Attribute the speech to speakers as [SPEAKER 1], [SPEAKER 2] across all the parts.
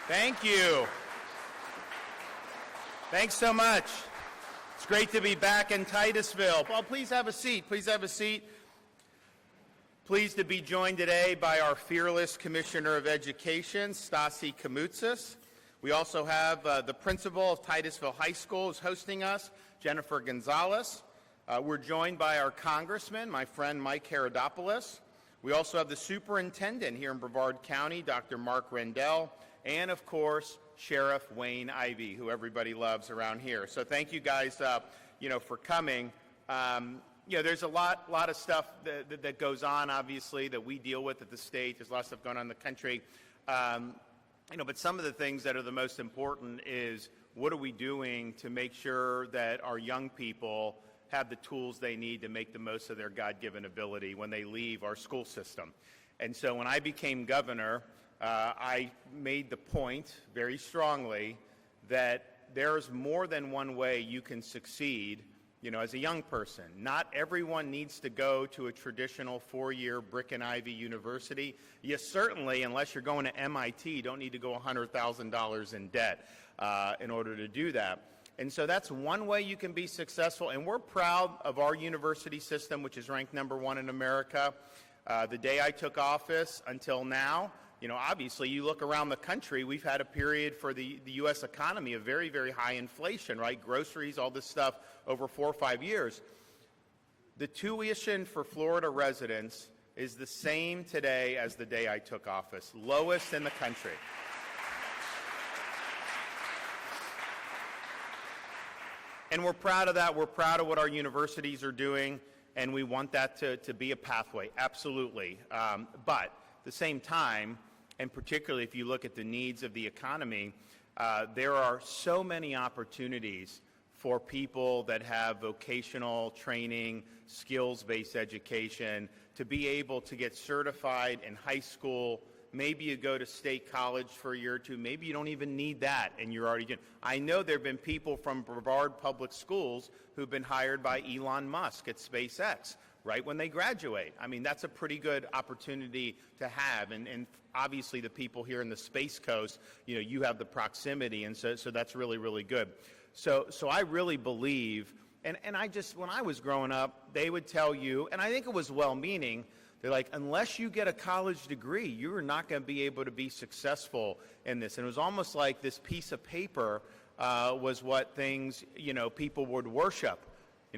[SPEAKER 1] Thank you. Thanks so much. It's great to be back in Titusville. Well, please have a seat. Please have a seat. Pleased to be joined today by our fearless Commissioner of Education, Stasi Kamoutsas. We also have the principal of Titusville High School is hosting us, Jennifer Gonzalez. We're joined by our congressman, my friend Mike Herodopoulos. We also have the superintendent here in Brevard County, Dr. Mark Rendell, and of course, Sheriff Wayne Ivey, who everybody loves around here. So thank you guys, for coming. There's a lot of stuff that goes on, obviously, that we deal with at the state. There's a lot of stuff going on in the country. But some of the things that are the most important is what are we doing to make sure that our young people have the tools they need to make the most of their God-given ability when they leave our school system. And so when I became governor, I made the point very strongly that there's more than one way you can succeed, as a young person. Not everyone needs to go to a traditional four-year brick and ivy university. You certainly, unless you're going to MIT, don't need to go $100,000 in debt in order to do that. And so that's one way you can be successful, and we're proud of our university system, which is ranked #1 in America. The day I took office until now, obviously you look around the country, we've had a period for the U.S. economy of very, very high inflation, right? Groceries, all this stuff over 4 or 5 years. The tuition for Florida residents is the same today as the day I took office, lowest in the country. And we're proud of that. We're proud of what our universities are doing, and we want that to be a pathway, absolutely. But at the same time, and particularly if you look at the needs of the economy, there are so many opportunities for people that have vocational training, skills-based education, to be able to get certified in high school. Maybe you go to state college for a year or two. Maybe you don't even need that, and you're already doing. I know there have been people from Brevard Public Schools who've been hired by Elon Musk at SpaceX right when they graduate. I mean, that's a pretty good opportunity to have, and obviously the people here in the Space Coast, you have the proximity, and so that's really, really good. So I really believe, and when I was growing up, they would tell you, and I think it was well-meaning, they're like, unless you get a college degree, you are not going to be able to be successful in this. And it was almost like this piece of paper was what things, people would worship.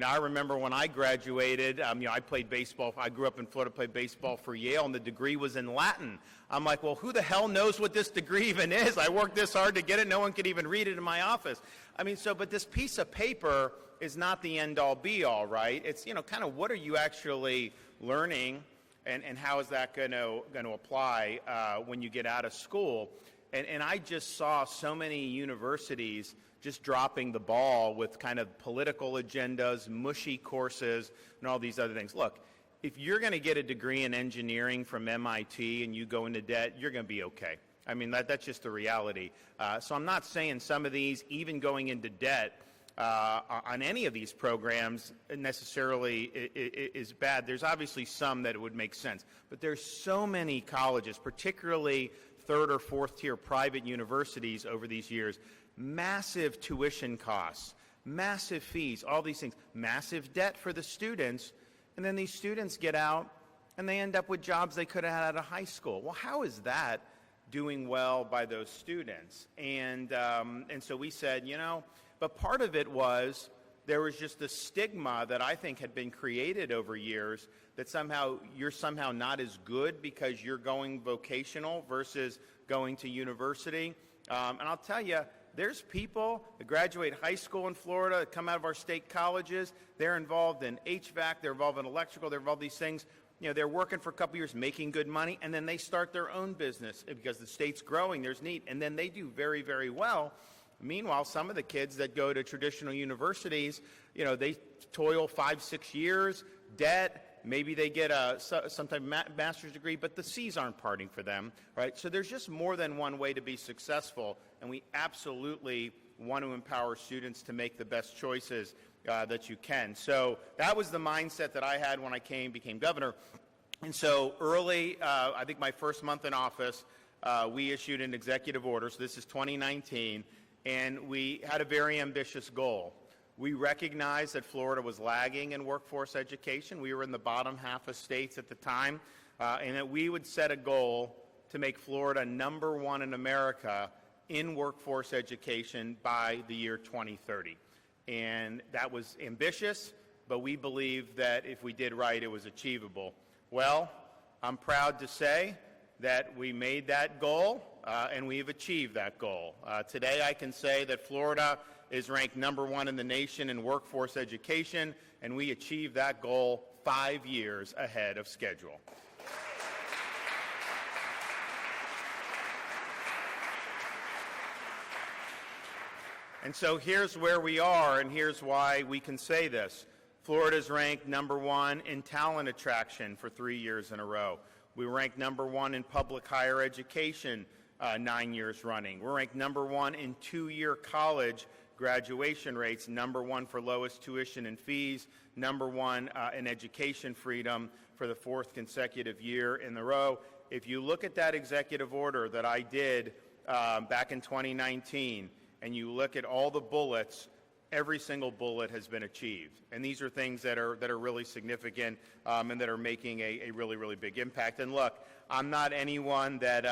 [SPEAKER 1] I remember when I graduated, I played baseball. I grew up in Florida, played baseball for Yale, and the degree was in Latin. I'm like, well, who the hell knows what this degree even is? I worked this hard to get it. No one could even read it in my office. But this piece of paper is not the end-all, be-all, right? It's, kind of what are you actually learning, and how is that going to apply when you get out of school? And I just saw so many universities just dropping the ball with kind of political agendas, mushy courses, and all these other things. Look, if you're going to get a degree in engineering from MIT and you go into debt, you're going to be okay. That's just the reality. So I'm not saying some of these, even going into debt on any of these programs, necessarily is bad. There's obviously some that it would make sense. But there's so many colleges, particularly third or fourth tier private universities over these years, massive tuition costs, massive fees, all these things, massive debt for the students, and then these students get out and they end up with jobs they could have had out of high school. Well, how is that doing well by those students? And so we said, but part of it was there was just a stigma that I think had been created over years that you're somehow not as good because you're going vocational versus going to university. And I'll tell you, there's people that graduate high school in Florida, that come out of our state colleges, they're involved in HVAC, they're involved in electrical, they're involved in these things. They're working for a couple years, making good money, and then they start their own business because the state's growing, there's need, and then they do very, very well. Meanwhile, some of the kids that go to traditional universities, they toil 5-6 years, debt, maybe they get some type of master's degree, but the C's aren't parting for them, right? So there's just more than one way to be successful, and we absolutely want to empower students to make the best choices that you can. So that was the mindset that I had when I became governor. And so early, I think my first month in office, we issued an executive order, so this is 2019, and we had a very ambitious goal. We recognized that Florida was lagging in workforce education. We were in the bottom half of states at the time, and that we would set a goal to make Florida #1 in America in workforce education by the year 2030. And that was ambitious, but we believe that if we did right, it was achievable. Well, I'm proud to say that we made that goal, and we've achieved that goal. Today, I can say that Florida is ranked #1 in the nation in workforce education, and we achieved that goal 5 years ahead of schedule. And so here's where we are, and here's why we can say this. Florida's ranked #1 in talent attraction for 3 years in a row. We ranked #1 in public higher education 9 years running. We're ranked #1 in 2-year college graduation rates, #1 for lowest tuition and fees, #1 in education freedom for the 4th consecutive year in a row. If you look at that executive order that I did back in 2019, and you look at all the bullets, every single bullet has been achieved. And these are things that are really significant and that are making a really, really big impact. And look, I'm not anyone that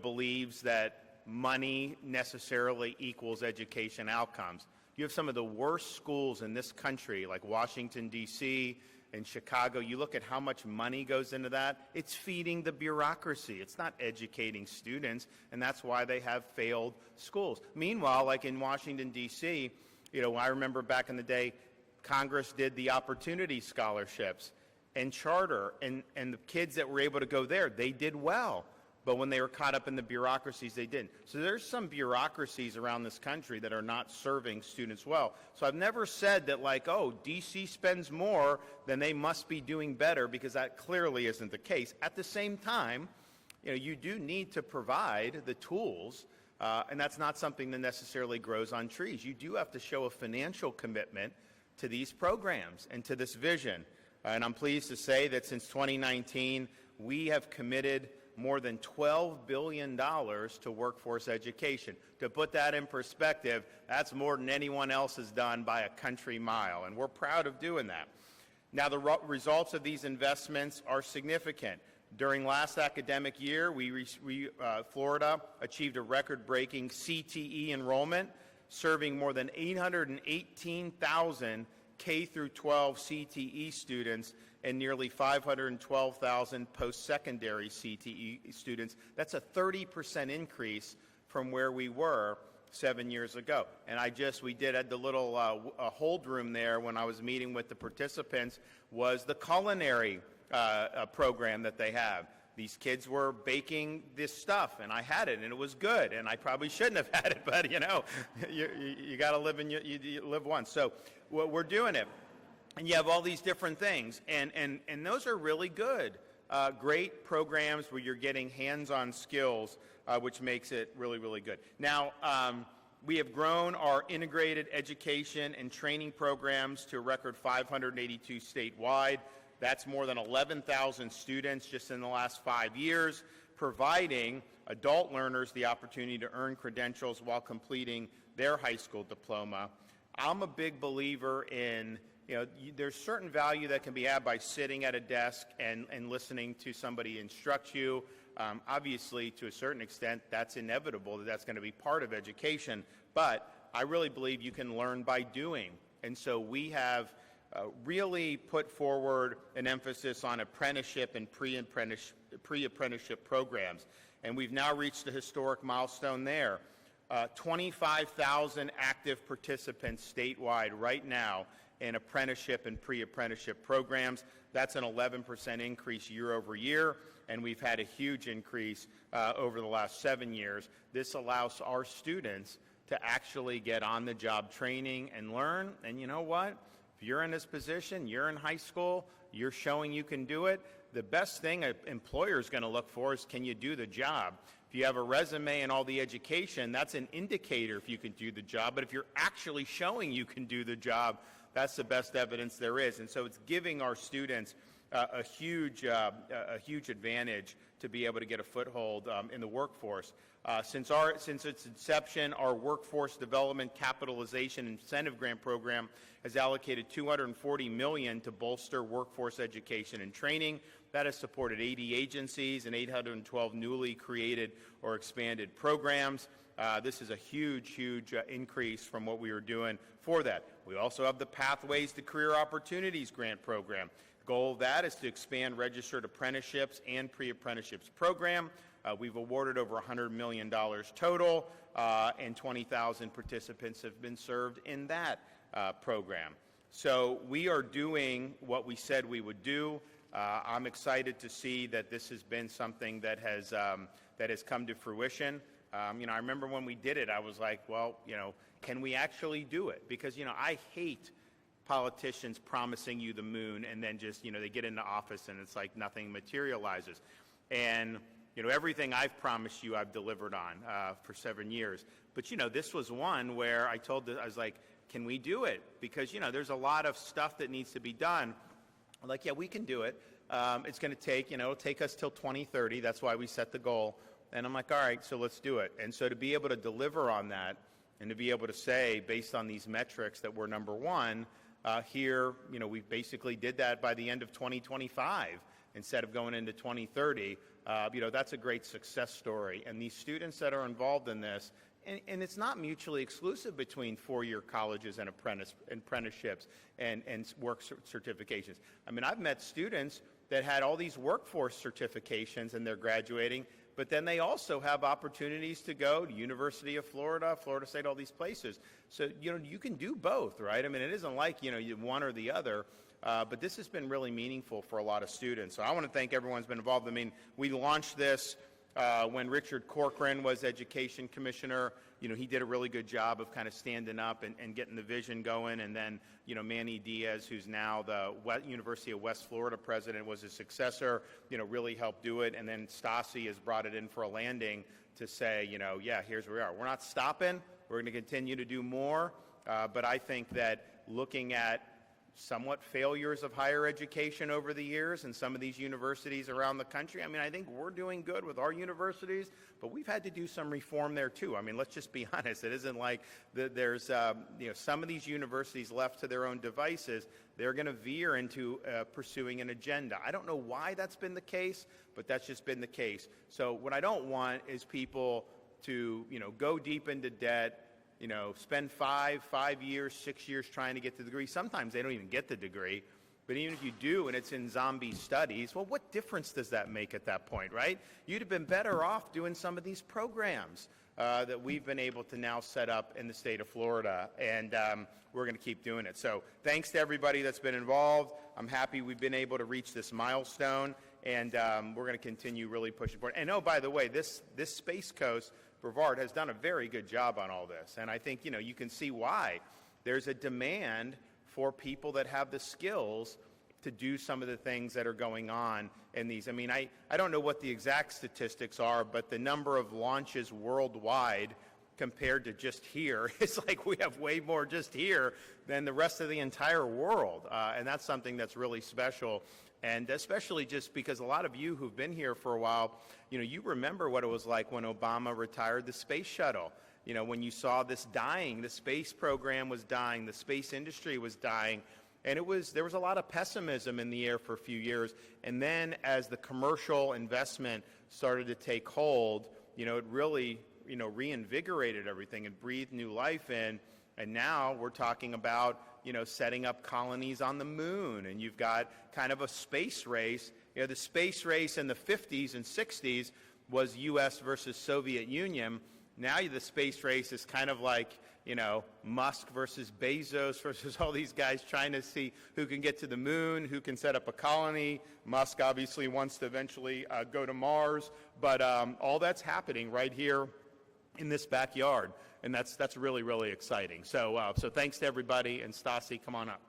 [SPEAKER 1] believes that money necessarily equals education outcomes. You have some of the worst schools in this country, like Washington, D.C., in Chicago. You look at how much money goes into that. It's feeding the bureaucracy. It's not educating students, and that's why they have failed schools. Meanwhile, like in Washington, D.C., I remember back in the day, Congress did the opportunity scholarships and charter, and the kids that were able to go there, they did well. But when they were caught up in the bureaucracies, they didn't. So there's some bureaucracies around this country that are not serving students well. So I've never said that, like, oh, D.C. spends more, then they must be doing better, because that clearly isn't the case. At the same time, you do need to provide the tools, and that's not something that necessarily grows on trees. You do have to show a financial commitment to these programs and to this vision. And I'm pleased to say that since 2019, we have committed more than $12 billion to workforce education. To put that in perspective, that's more than anyone else has done by a country mile, and we're proud of doing that. Now, the results of these investments are significant. During last academic year, Florida achieved a record-breaking CTE enrollment, serving more than 818,000 K-12 CTE students and nearly 512,000 post-secondary CTE students. That's a 30% increase from where we were 7 years ago. And we did at the little hold room there when I was meeting with the participants was the culinary program that they have. These kids were baking this stuff, and I had it, and it was good. And I probably shouldn't have had it, but you got to live you live once. So we're doing it. And you have all these different things, and those are really good. Great programs where you're getting hands-on skills, which makes it really, really good. Now, we have grown our integrated education and training programs to a record 582 statewide. That's more than 11,000 students just in the last 5 years, providing adult learners the opportunity to earn credentials while completing their high school diploma. I'm a big believer in there's certain value that can be had by sitting at a desk and listening to somebody instruct you. Obviously, to a certain extent, that's inevitable, that's going to be part of education. But I really believe you can learn by doing. And so we have really put forward an emphasis on apprenticeship and pre-apprenticeship programs. And we've now reached a historic milestone there. 25,000 active participants statewide right now in apprenticeship and pre-apprenticeship programs. That's an 11% increase year over year, and we've had a huge increase over the last 7 years. This allows our students to actually get on-the-job training and learn. And you know what? If you're in this position, you're in high school, you're showing you can do it, the best thing an employer is going to look for is, can you do the job? If you have a resume and all the education, that's an indicator if you can do the job. But if you're actually showing you can do the job, that's the best evidence there is. And so it's giving our students a huge advantage to be able to get a foothold in the workforce. Since its inception, our Workforce Development Capitalization Incentive Grant Program has allocated $240 million to bolster workforce education and training. That has supported 80 agencies and 812 newly created or expanded programs. This is a huge increase from what we were doing for that. We also have the Pathways to Career Opportunities Grant Program. The goal of that is to expand registered apprenticeships and pre-apprenticeships program. We've awarded over $100 million total, and 20,000 participants have been served in that program. So we are doing what we said we would do. I'm excited to see that this has been something that has come to fruition. I remember when we did it, I was like, well, can we actually do it? Because, I hate politicians promising you the moon and then just, they get into office and it's like nothing materializes. And, everything I've promised you, I've delivered on for 7 years. But, this was one where I was like, can we do it? Because, there's a lot of stuff that needs to be done. I'm like, yeah, we can do it. It's going to take, it'll take us till 2030. That's why we set the goal. And I'm like, all right, so let's do it. And so to be able to deliver on that and to be able to say, based on these metrics, that we're number one, here, we basically did that by the end of 2025 instead of going into 2030. That's a great success story. And these students that are involved in this, and it's not mutually exclusive between four-year colleges and apprenticeships and work certifications. I mean, I've met students that had all these workforce certifications and they're graduating, but then they also have opportunities to go to University of Florida, Florida State, all these places. So, you can do both, right? I mean, it isn't like, one or the other. But this has been really meaningful for a lot of students. So I want to thank everyone who's been involved. I mean, we launched this when Richard Corcoran was Education Commissioner. He did a really good job of kind of standing up and getting the vision going. And then, Manny Diaz, who's now the University of West Florida president, was his successor, really helped do it. And then Stasi has brought it in for a landing to say, yeah, here's where we are. We're not stopping. We're going to continue to do more. But I think that looking at somewhat failures of higher education over the years in some of these universities around the country. I mean, I think we're doing good with our universities, but we've had to do some reform there too. I mean, let's just be honest. It isn't like there's, some of these universities left to their own devices, they're going to veer into pursuing an agenda. I don't know why that's been the case, but that's just been the case. So what I don't want is people to, go deep into debt, spend 5 years, 6 years trying to get the degree. Sometimes they don't even get the degree. But even if you do and it's in zombie studies, well, what difference does that make at that point, right? You'd have been better off doing some of these programs that we've been able to now set up in the state of Florida. And we're going to keep doing it. So thanks to everybody that's been involved. I'm happy we've been able to reach this milestone. And we're going to continue really pushing forward. And oh, by the way, this Space Coast, Brevard, has done a very good job on all this. And I think, you can see why. There's a demand for people that have the skills to do some of the things that are going on in these. I mean, I don't know what the exact statistics are, but the number of launches worldwide compared to just here, it's like we have way more just here than the rest of the entire world. And that's something that's really special. And especially just because a lot of you who've been here for a while, you remember what it was like when Obama retired the space shuttle. When you saw this dying, the space program was dying, the space industry was dying, and there was a lot of pessimism in the air for a few years. And then as the commercial investment started to take hold, it really, reinvigorated everything and breathed new life in. And now we're talking about, setting up colonies on the moon, and you've got kind of a space race. The space race in the 50s and 60s was U.S. versus Soviet Union. Now the space race is kind of like, Musk versus Bezos versus all these guys trying to see who can get to the moon, who can set up a colony. Musk obviously wants to eventually go to Mars, but all that's happening right here in this backyard. And that's really, really exciting. So thanks to everybody. And Stasi, come on up.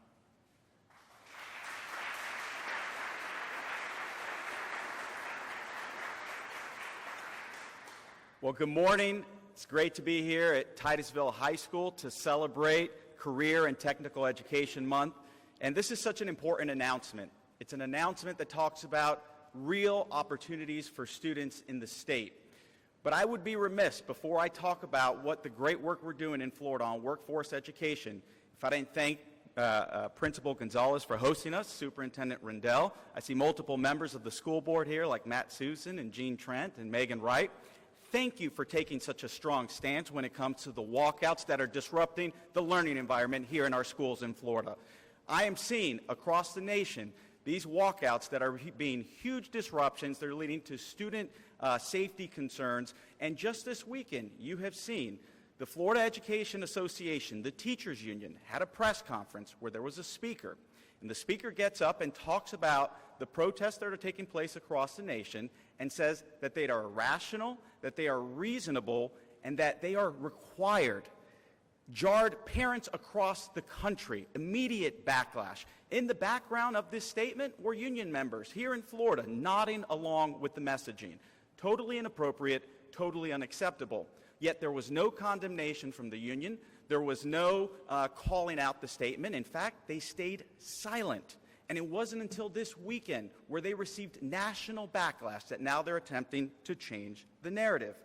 [SPEAKER 2] Well, good morning. It's great to be here at Titusville High School to celebrate Career and Technical Education Month. And this is such an important announcement. It's an announcement that talks about real opportunities for students in the state. But I would be remiss before I talk about what the great work we're doing in Florida on workforce education if I didn't thank Principal Gonzalez for hosting us, Superintendent Rendell. I see multiple members of the school board here like Matt Susan and Jean Trent and Megan Wright. Thank you for taking such a strong stance when it comes to the walkouts that are disrupting the learning environment here in our schools in Florida. I am seeing across the nation these walkouts that are being huge disruptions. They're leading to student safety concerns. And just this weekend, you have seen the Florida Education Association, the teachers union, had a press conference where there was a speaker. And the speaker gets up and talks about the protests that are taking place across the nation and says that they are irrational, that they are reasonable, and that they are required. Jarred parents across the country, immediate backlash. In the background of this statement were union members here in Florida nodding along with the messaging. Totally inappropriate, totally unacceptable. Yet there was no condemnation from the union. There was no calling out the statement. In fact, they stayed silent. And it wasn't until this weekend where they received national backlash that now they're attempting to change the narrative.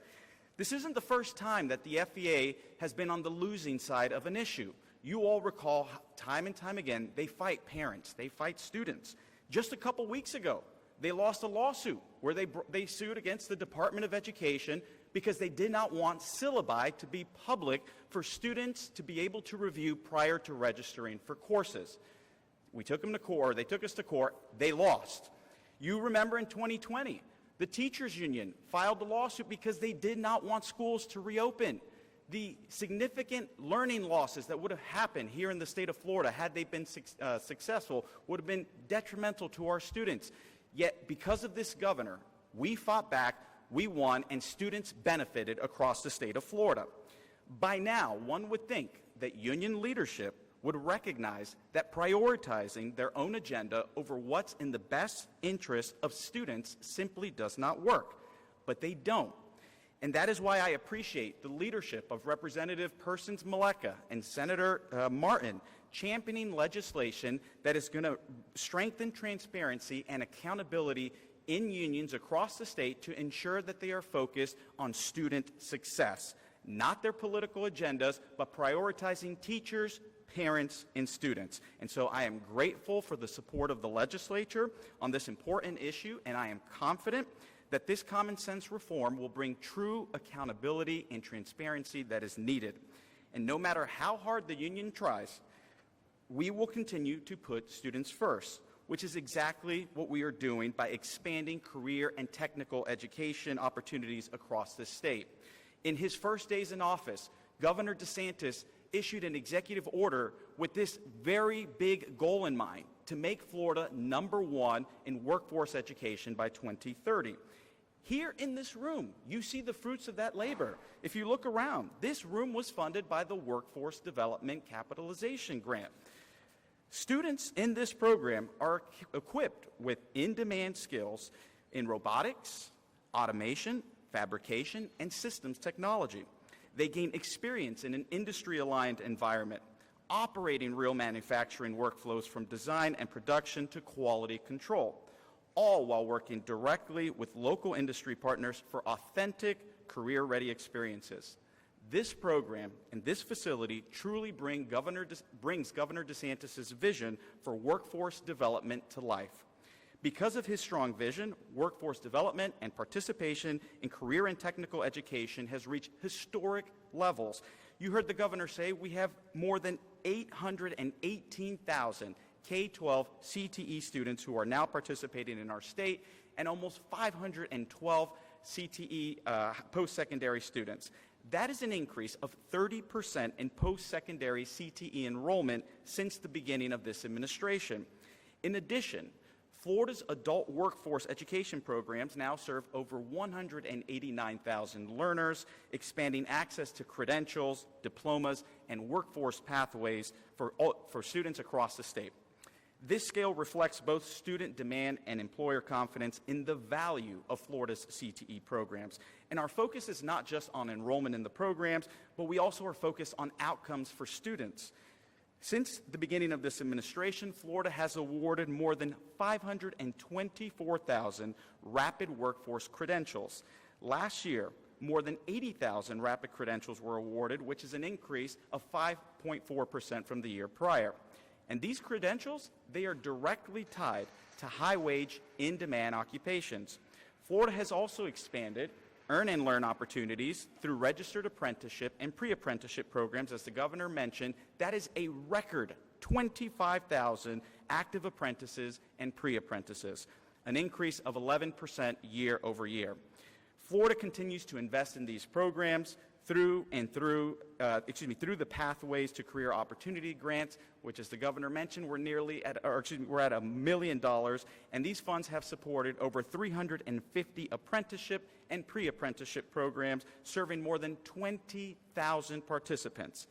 [SPEAKER 2] This isn't the first time that the FEA has been on the losing side of an issue. You all recall time and time again, they fight parents, they fight students. Just a couple weeks ago, they lost a lawsuit where they sued against the Department of Education because they did not want syllabi to be public for students to be able to review prior to registering for courses. We took them to court, they took us to court, they lost. You remember in 2020, the teachers union filed a lawsuit because they did not want schools to reopen. The significant learning losses that would have happened here in the state of Florida had they been successful would have been detrimental to our students. Yet because of this governor, we fought back, we won, and students benefited across the state of Florida. By now, one would think that union leadership would recognize that prioritizing their own agenda over what's in the best interest of students simply does not work. But they don't. And that is why I appreciate the leadership of Representative Persons Maleka and Senator Martin championing legislation that is going to strengthen transparency and accountability in unions across the state to ensure that they are focused on student success, not their political agendas, but prioritizing teachers, parents, and students. And so I am grateful for the support of the legislature on this important issue, and I am confident that this common sense reform will bring true accountability and transparency that is needed. And no matter how hard the union tries, we will continue to put students first, which is exactly what we are doing by expanding career and technical education opportunities across the state. In his first days in office, Governor DeSantis issued an executive order with this very big goal in mind, to make Florida #1 in workforce education by 2030. Here in this room, you see the fruits of that labor. If you look around, this room was funded by the Workforce Development Capitalization Grant. Students in this program are equipped with in-demand skills in robotics, automation, fabrication, and systems technology. They gain experience in an industry-aligned environment, operating real manufacturing workflows from design and production to quality control, all while working directly with local industry partners for authentic, career-ready experiences. This program and this facility truly brings Governor DeSantis' vision for workforce development to life. Because of his strong vision, workforce development and participation in career and technical education has reached historic levels. You heard the governor say we have more than 818,000 K-12 CTE students who are now participating in our state, and almost 512 CTE post-secondary students. That is an increase of 30% in post-secondary CTE enrollment since the beginning of this administration. In addition, Florida's adult workforce education programs now serve over 189,000 learners, expanding access to credentials, diplomas, and workforce pathways for students across the state. This scale reflects both student demand and employer confidence in the value of Florida's CTE programs. And our focus is not just on enrollment in the programs, but we also are focused on outcomes for students. Since the beginning of this administration, Florida has awarded more than 524,000 rapid workforce credentials. Last year, more than 80,000 rapid credentials were awarded, which is an increase of 5.4% from the year prior. And these credentials, they are directly tied to high-wage, in-demand occupations. Florida has also expanded earn and learn opportunities through registered apprenticeship and pre-apprenticeship programs. As the governor mentioned, that is a record 25,000 active apprentices and pre-apprentices, an increase of 11% year over year. Florida continues to invest in these programs through the Pathways to Career Opportunity grants, which, as the governor mentioned, we're at $1 million, and these funds have supported over 350 apprenticeship and pre-apprenticeship programs, serving more than 20,000 participants.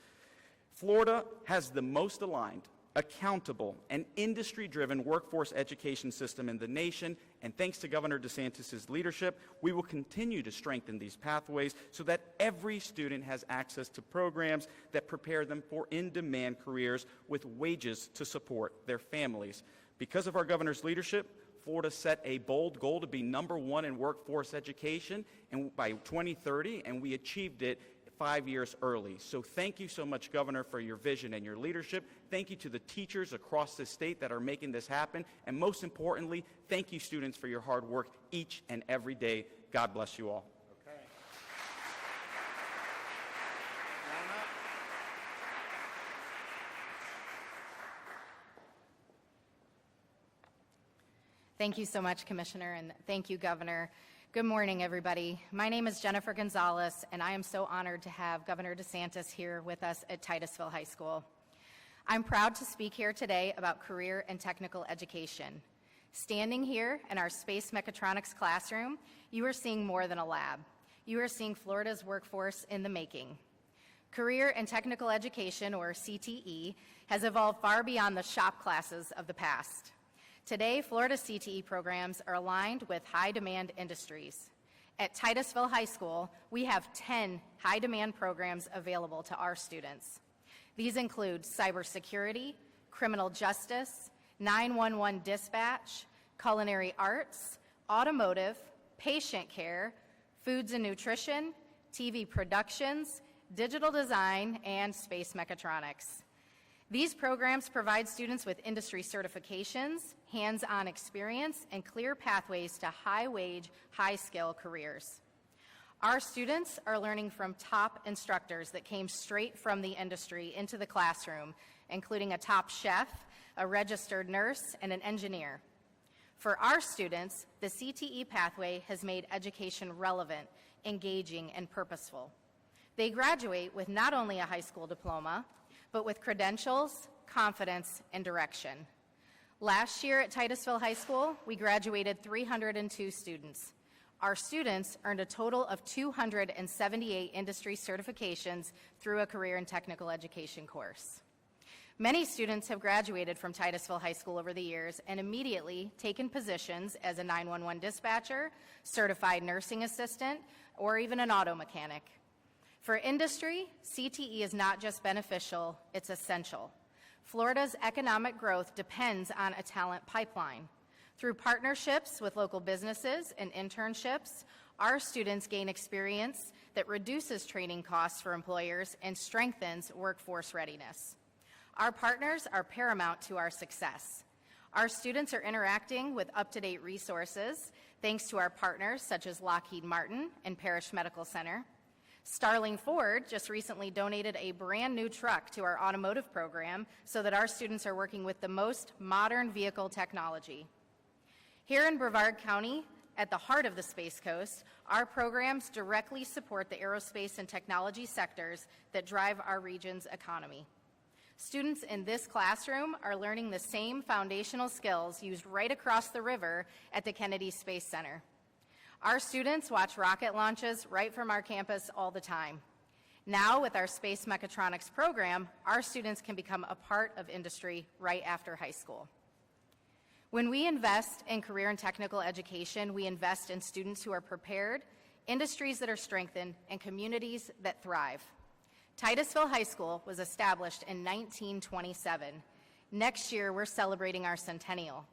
[SPEAKER 2] Florida has the most aligned, accountable, and industry-driven workforce education system in the nation, and thanks to Governor DeSantis' leadership, we will continue to strengthen these pathways so that every student has access to programs that prepare them for in-demand careers with wages to support their families. Because of our governor's leadership, Florida set a bold goal to be #1 in workforce education by 2030, and we achieved it 5 years early. So thank you so much, Governor, for your vision and your leadership. Thank you to the teachers across the state that are making this happen. And most importantly, thank you, students, for your hard work each and every day. God bless you all.
[SPEAKER 1] Okay.
[SPEAKER 3] Thank you so much, Commissioner, and thank you, Governor. Good morning, everybody. My name is Jennifer Gonzalez, and I am so honored to have Governor DeSantis here with us at Titusville High School. I'm proud to speak here today about career and technical education. Standing here in our space mechatronics classroom, you are seeing more than a lab. You are seeing Florida's workforce in the making. Career and technical education, or CTE, has evolved far beyond the shop classes of the past. Today, Florida CTE programs are aligned with high-demand industries. At Titusville High School, we have 10 high-demand programs available to our students. These include cybersecurity, criminal justice, 911 dispatch, culinary arts, automotive, patient care, foods and nutrition, TV productions, digital design, and space mechatronics. These programs provide students with industry certifications, hands-on experience, and clear pathways to high-wage, high-skill careers. Our students are learning from top instructors that came straight from the industry into the classroom, including a top chef, a registered nurse, and an engineer. For our students, the CTE pathway has made education relevant, engaging, and purposeful. They graduate with not only a high school diploma, but with credentials, confidence, and direction. Last year at Titusville High School, we graduated 302 students. Our students earned a total of 278 industry certifications through a career and technical education course. Many students have graduated from Titusville High School over the years and immediately taken positions as a 911 dispatcher, certified nursing assistant, or even an auto mechanic. For industry, CTE is not just beneficial, it's essential. Florida's economic growth depends on a talent pipeline. Through partnerships with local businesses and internships, our students gain experience that reduces training costs for employers and strengthens workforce readiness. Our partners are paramount to our success. Our students are interacting with up-to-date resources thanks to our partners such as Lockheed Martin and Parrish Medical Center. Starling Ford just recently donated a brand new truck to our automotive program so that our students are working with the most modern vehicle technology. Here in Brevard County, at the heart of the Space Coast, our programs directly support the aerospace and technology sectors that drive our region's economy. Students in this classroom are learning the same foundational skills used right across the river at the Kennedy Space Center. Our students watch rocket launches right from our campus all the time. Now, with our Space Mechatronics program, our students can become a part of industry right after high school. When we invest in career and technical education, we invest in students who are prepared, industries that are strengthened, and communities that thrive. Titusville High School was established in 1927. Next year, we're celebrating our centennial.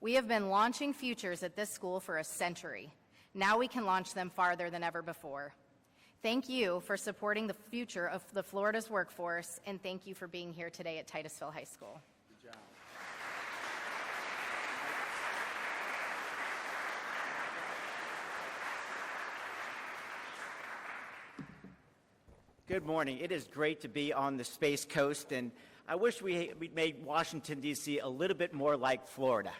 [SPEAKER 3] We have been launching futures at this school for a century. Now we can launch them farther than ever before. Thank you for supporting the future of the Florida's workforce, and thank you for being here today at Titusville High School.
[SPEAKER 2] Good job.
[SPEAKER 4] Good morning. It is great to be on the Space Coast, and I wish we made Washington, D.C. a little bit more like Florida.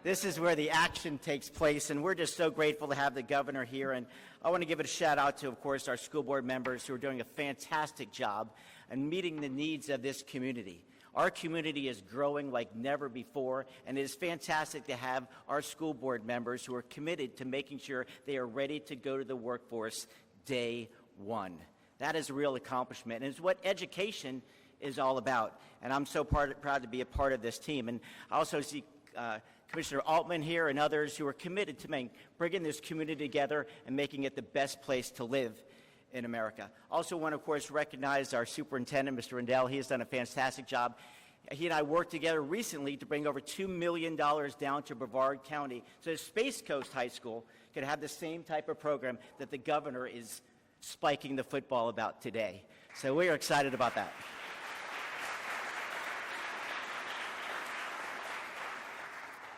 [SPEAKER 4] This is where the action takes place, and we're just so grateful to have the governor here. And I want to give it a shout out to, of course, our school board members who are doing a fantastic job in meeting the needs of this community. Our community is growing like never before, and it is fantastic to have our school board members who are committed to making sure they are ready to go to the workforce day one. That is a real accomplishment, and it's what education is all about. And I'm so proud to be a part of this team. And I also see Commissioner Altman here and others who are committed to bringing this community together and making it the best place to live in America. Also want to, of course, recognize our superintendent, Mr. Rendell. He has done a fantastic job. He and I worked together recently to bring over $2 million down to Brevard County so Space Coast High School could have the same type of program that the governor is spiking the football about today. So we are excited about that.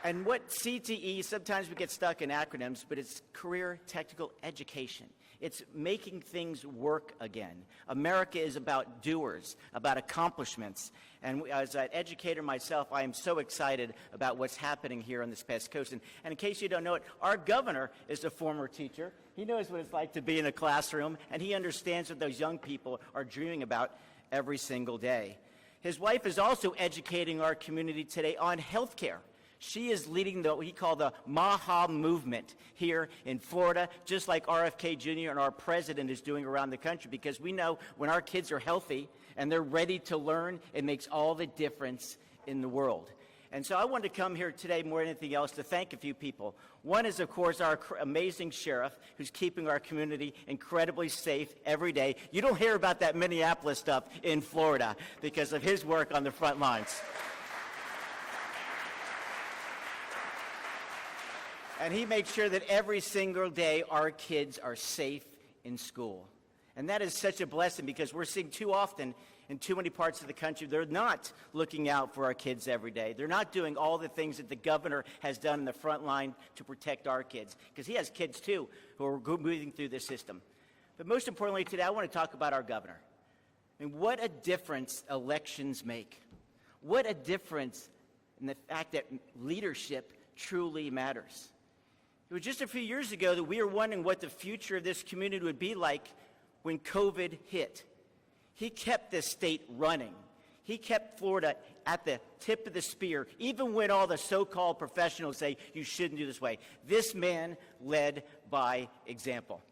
[SPEAKER 4] And what CTE, sometimes we get stuck in acronyms, but it's career technical education. It's making things work again. America is about doers, about accomplishments. And as an educator myself, I am so excited about what's happening here on the Space Coast. And in case you don't know it, our governor is a former teacher. He knows what it's like to be in a classroom, and he understands what those young people are dreaming about every single day. His wife is also educating our community today on health care. She is leading what we call the MAHA movement here in Florida, just like RFK Jr. and our president is doing around the country, because we know when our kids are healthy and they're ready to learn, it makes all the difference in the world. And so I wanted to come here today more than anything else to thank a few people. One is, of course, our amazing sheriff who's keeping our community incredibly safe every day. You don't hear about that Minneapolis stuff in Florida because of his work on the front lines. And he makes sure that every single day our kids are safe in school. And that is such a blessing because we're seeing too often in too many parts of the country, they're not looking out for our kids every day. They're not doing all the things that the governor has done in the front line to protect our kids, because he has kids too who are moving through the system. But most importantly today, I want to talk about our governor. I mean, what a difference elections make. What a difference in the fact that leadership truly matters. It was just a few years ago that we were wondering what the future of this community would be like when COVID hit. He kept this state running. He kept Florida at the tip of the spear, even when all the so-called professionals say you shouldn't do this way. This man led by example.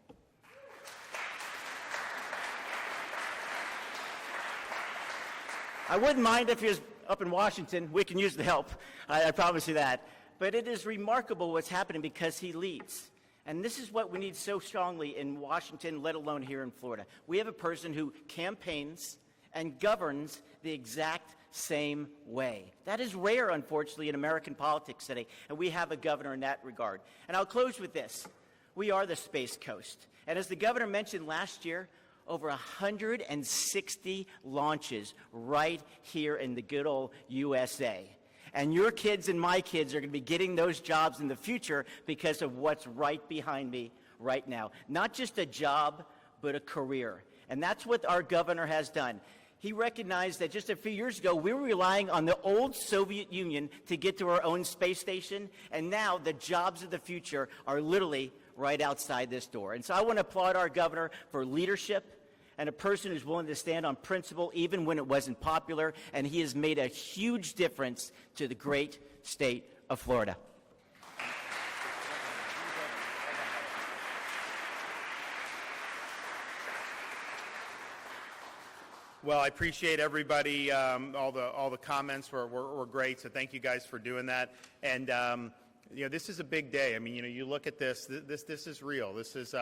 [SPEAKER 4] I wouldn't mind if he was up in Washington. We can use the help. I promise you that. But it is remarkable what's happening because he leads. And this is what we need so strongly in Washington, let alone here in Florida. We have a person who campaigns and governs the exact same way. That is rare, unfortunately, in American politics today, and we have a governor in that regard. And I'll close with this. We are the Space Coast. And as the governor mentioned last year, over 160 launches right here in the good old USA. And your kids and my kids are going to be getting those jobs in the future because of what's right behind me right now. Not just a job, but a career. And that's what our governor has done. He recognized that just a few years ago, we were relying on the old Soviet Union to get to our own space station. And now the jobs of the future are literally right outside this door. And so I want to applaud our governor for leadership, and a person who's willing to stand on principle even when it wasn't popular, and he has made a huge difference to the great state of Florida.
[SPEAKER 1] Well, I appreciate everybody. All the comments were great, so thank you guys for doing that. And you know, this is a big day. I mean, you know, you look at this. This is real. This is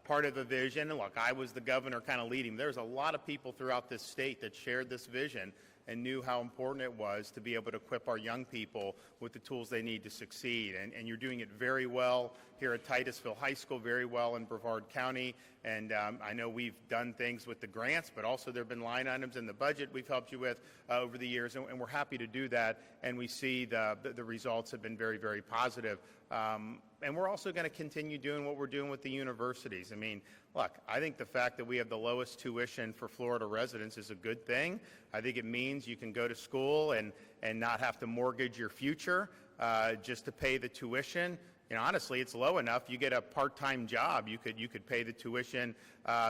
[SPEAKER 1] part of a vision. And look, I was the governor kind of leading. There's a lot of people throughout this state that shared this vision and knew how important it was to be able to equip our young people with the tools they need to succeed. And you're doing it very well here at Titusville High School, very well in Brevard County. And I know we've done things with the grants, but also there have been line items in the budget we've helped you with over the years, and we're happy to do that. And we see the results have been very, very positive. And we're also going to continue doing what we're doing with the universities. I mean, look, I think the fact that we have the lowest tuition for Florida residents is a good thing. I think it means you can go to school and not have to mortgage your future just to pay the tuition. You know, honestly, it's low enough. You get a part-time job, you could pay the tuition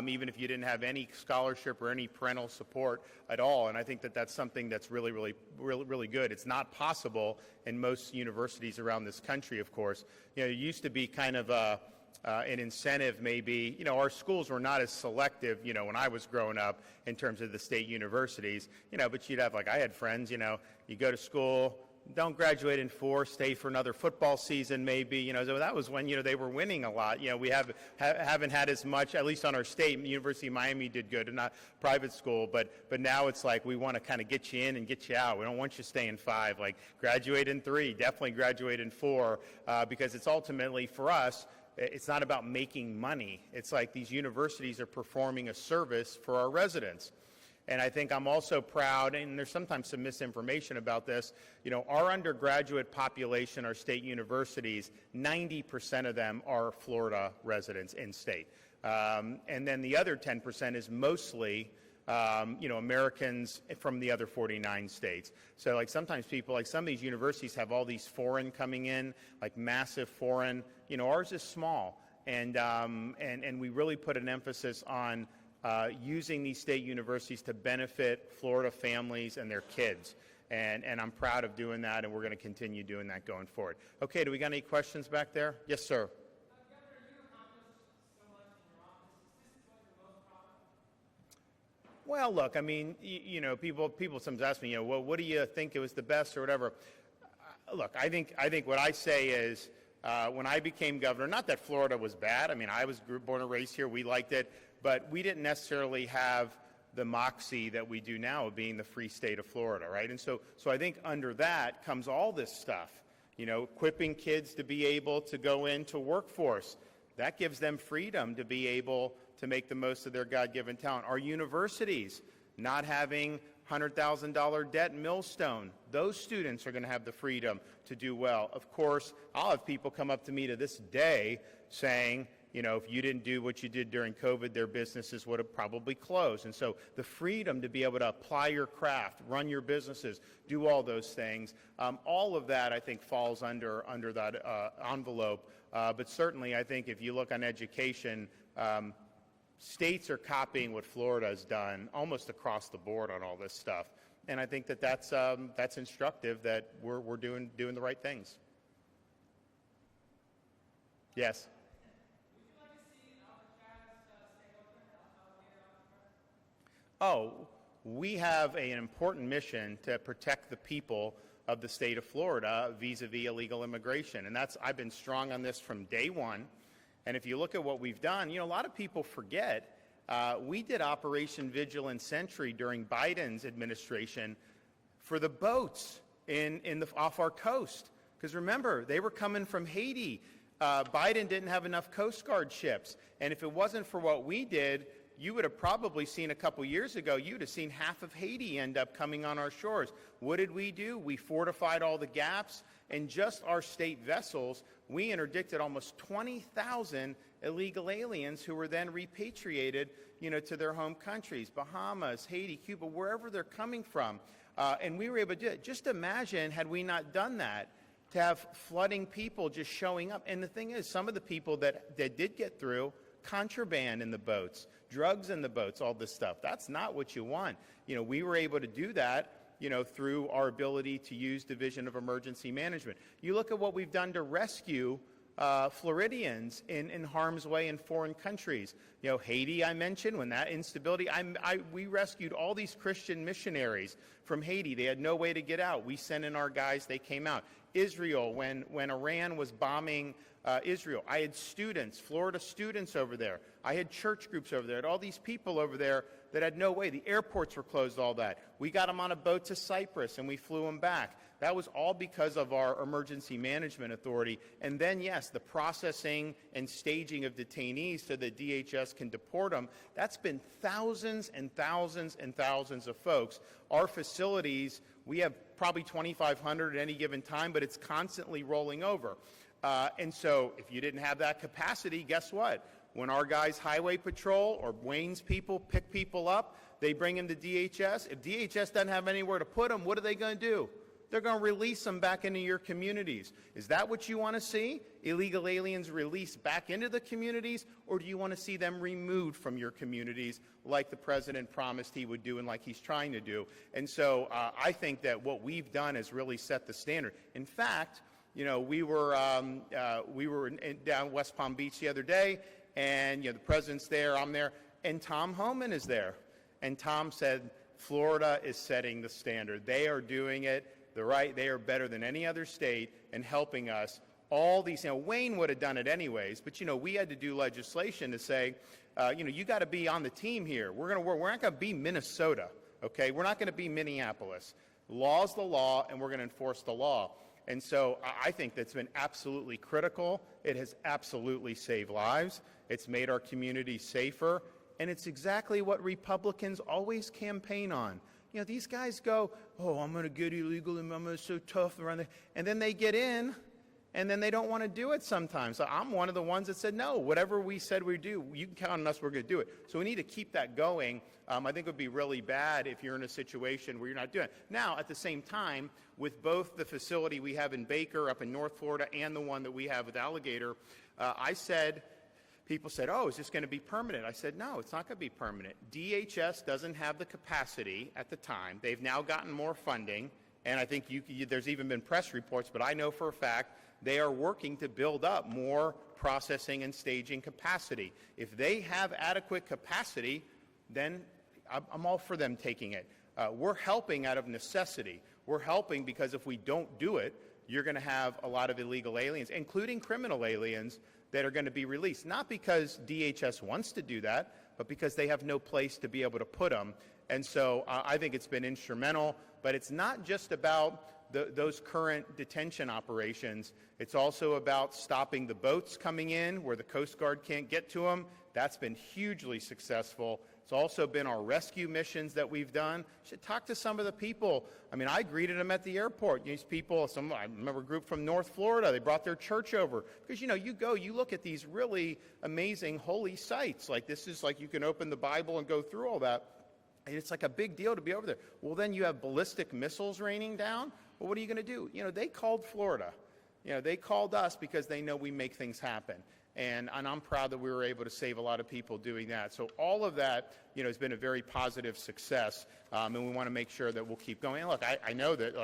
[SPEAKER 1] even if you didn't have any scholarship or any parental support at all. And I think that that's something that's really, really, really, really good. It's not possible in most universities around this country, of course. You know, it used to be kind of an incentive, maybe. You know, our schools were not as selective, you know, when I was growing up in terms of the state universities. You know, but you'd have, like, I had friends, you know, you go to school, don't graduate in 4, stay for another football season maybe. You know, so that was when, you know, they were winning a lot. You know, we haven't had as much, at least on our state. University of Miami did good, and not private school, but now it's like we want to kind of get you in and get you out. We don't want you staying 5. Like, graduate in 3, definitely graduate in 4, because it's ultimately, for us, it's not about making money. It's like these universities are performing a service for our residents. And I think I'm also proud, and there's sometimes some misinformation about this, you know, our undergraduate population, our state universities, 90% of them are Florida residents in state. And then the other 10% is mostly, you know, Americans from the other 49 states. So, like, sometimes people, like, some of these universities have all these foreign coming in, like massive foreign. You know, ours is small. And we really put an emphasis on using these state universities to benefit Florida families and their kids. And I'm proud of doing that, and we're going to continue doing that going forward. Okay, do we got any questions back there? Yes, sir. Well, look, I mean, you know, people sometimes ask me, you know, well, what do you think it was the best or whatever? Look, I think what I say is, when I became governor, not that Florida was bad. I mean, I was born and raised here. We liked it. But we didn't necessarily have the moxie that we do now of being the free state of Florida, right? And so I think under that comes all this stuff, you know, equipping kids to be able to go into workforce. That gives them freedom to be able to make the most of their God-given talent. Our universities not having $100,000 debt in Millstone. Those students are going to have the freedom to do well. Of course, I'll have people come up to me to this day saying, you know, if you didn't do what you did during COVID, their businesses would have probably closed. And so the freedom to be able to apply your craft, run your businesses, do all those things, all of that, I think, falls under that envelope. But certainly, I think if you look on education, states are copying what Florida has done almost across the board on all this stuff. And I think that that's instructive that we're doing the right things. Yes. Oh, we have an important mission to protect the people of the state of Florida vis-a-vis illegal immigration. And I've been strong on this from day one. And if you look at what we've done, you know, a lot of people forget, we did Operation Vigilant Sentry during Biden's administration for the boats off our coast. Because remember, they were coming from Haiti. Biden didn't have enough Coast Guard ships. And if it wasn't for what we did, you would have probably seen a couple years ago, you'd have seen half of Haiti end up coming on our shores. What did we do? We fortified all the gaps, and just our state vessels, we interdicted almost 20,000 illegal aliens who were then repatriated, you know, to their home countries, Bahamas, Haiti, Cuba, wherever they're coming from. And we were able to do it. Just imagine, had we not done that, to have flooding people just showing up. And the thing is, some of the people that did get through, contraband in the boats, drugs in the boats, all this stuff. That's not what you want. You know, we were able to do that, you know, through our ability to use Division of Emergency Management. You look at what we've done to rescue Floridians in harm's way in foreign countries. Haiti, I mentioned, when that instability, we rescued all these Christian missionaries from Haiti. They had no way to get out. We sent in our guys. They came out. Israel, when Iran was bombing Israel, I had students, Florida students over there. I had church groups over there. I had all these people over there that had no way. The airports were closed, all that. We got them on a boat to Cyprus, and we flew them back. That was all because of our emergency management authority. And then, yes, the processing and staging of detainees so that DHS can deport them. That's been thousands and thousands and thousands of folks. Our facilities, we have probably 2,500 at any given time, but it's constantly rolling over. And so if you didn't have that capacity, guess what? When our guys highway patrol or Wayne's people pick people up, they bring them to DHS. If DHS doesn't have anywhere to put them, what are they going to do? They're going to release them back into your communities. Is that what you want to see? Illegal aliens released back into the communities? Or do you want to see them removed from your communities like the president promised he would do and like he's trying to do? And so I think that what we've done is really set the standard. In fact, we were down West Palm Beach the other day, and the president's there, I'm there, and Tom Homan is there. And Tom said, Florida is setting the standard. They are doing it they are better than any other state in helping us. All these, Wayne would have done it anyways, but we had to do legislation to say, you got to be on the team here. We're not going to be Minnesota, okay? We're not going to be Minneapolis. Law's the law, and we're going to enforce the law. And so I think that's been absolutely critical. It has absolutely saved lives. It's made our community safer. And it's exactly what Republicans always campaign on. These guys go, oh, I'm going to get illegal and I'm so tough around there. And then they get in, and then they don't want to do it sometimes. So I'm one of the ones that said, no, whatever we said we do, you can count on us, we're going to do it. So we need to keep that going. I think it would be really bad if you're in a situation where you're not doing it. Now, at the same time, with both the facility we have in Baker up in North Florida and the one that we have with Alligator, people said, oh, is this going to be permanent? I said, no, it's not going to be permanent. DHS doesn't have the capacity at the time. They've now gotten more funding, and I think there's even been press reports, but I know for a fact they are working to build up more processing and staging capacity. If they have adequate capacity, then I'm all for them taking it. We're helping out of necessity. We're helping because if we don't do it, you're going to have a lot of illegal aliens, including criminal aliens, that are going to be released, not because DHS wants to do that, but because they have no place to be able to put them. And so I think it's been instrumental, but it's not just about those current detention operations. It's also about stopping the boats coming in where the Coast Guard can't get to them. That's been hugely successful. It's also been our rescue missions that we've done. You should talk to some of the people. I greeted them at the airport. These people, I remember a group from North Florida. They brought their church over. Because, you look at these really amazing holy sites. Like this is like you can open the Bible and go through all that. And it's like a big deal to be over there. Well, then you have ballistic missiles raining down. Well, what are you going to do? They called Florida. They called us because they know we make things happen. And I'm proud that we were able to save a lot of people doing that. So all of that, has been a very positive success, and we want to make sure that we'll keep going. And look, I know that,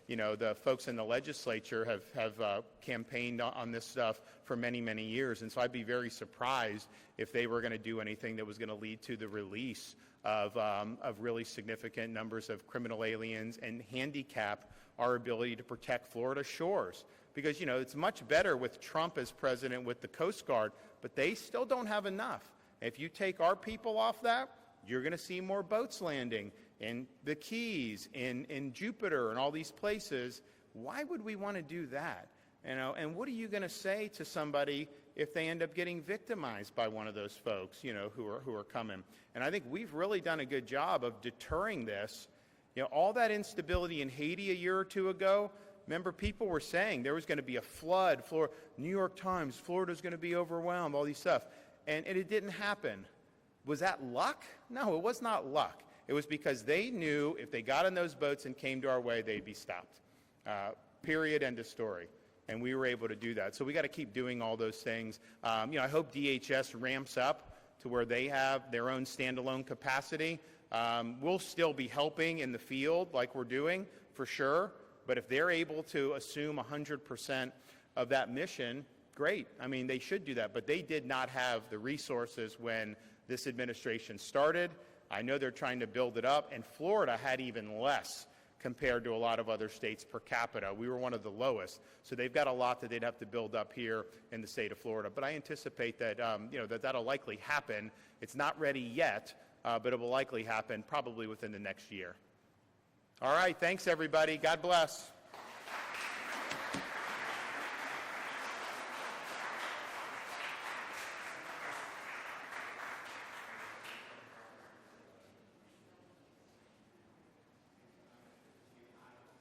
[SPEAKER 1] the folks in the legislature have campaigned on this stuff for many, many years, and so I'd be very surprised if they were going to do anything that was going to lead to the release of really significant numbers of criminal aliens and handicap our ability to protect Florida shores. Because, it's much better with Trump as president with the Coast Guard, but they still don't have enough. If you take our people off that, you're going to see more boats landing in the Keys, in Jupiter, and all these places. Why would we want to do that? And what are you going to say to somebody if they end up getting victimized by one of those folks, who are coming? And I think we've really done a good job of deterring this. All that instability in Haiti a year or two ago, remember, people were saying there was going to be a flood. New York Times, Florida's going to be overwhelmed, all these stuff. And it didn't happen. Was that luck? No, it was not luck. It was because they knew if they got in those boats and came to our way, they'd be stopped. Period, end of story. And we were able to do that. So we got to keep doing all those things. I hope DHS ramps up to where they have their own standalone capacity. We'll still be helping in the field like we're doing, for sure. But if they're able to assume 100% of that mission, great. They should do that. But they did not have the resources when this administration started. I know they're trying to build it up, and Florida had even less compared to a lot of other states per capita. We were one of the lowest, so they've got a lot that they'd have to build up here in the state of Florida. But I anticipate that that'll likely happen. It's not ready yet, but it will likely happen probably within the next year. All right, thanks everybody. God bless.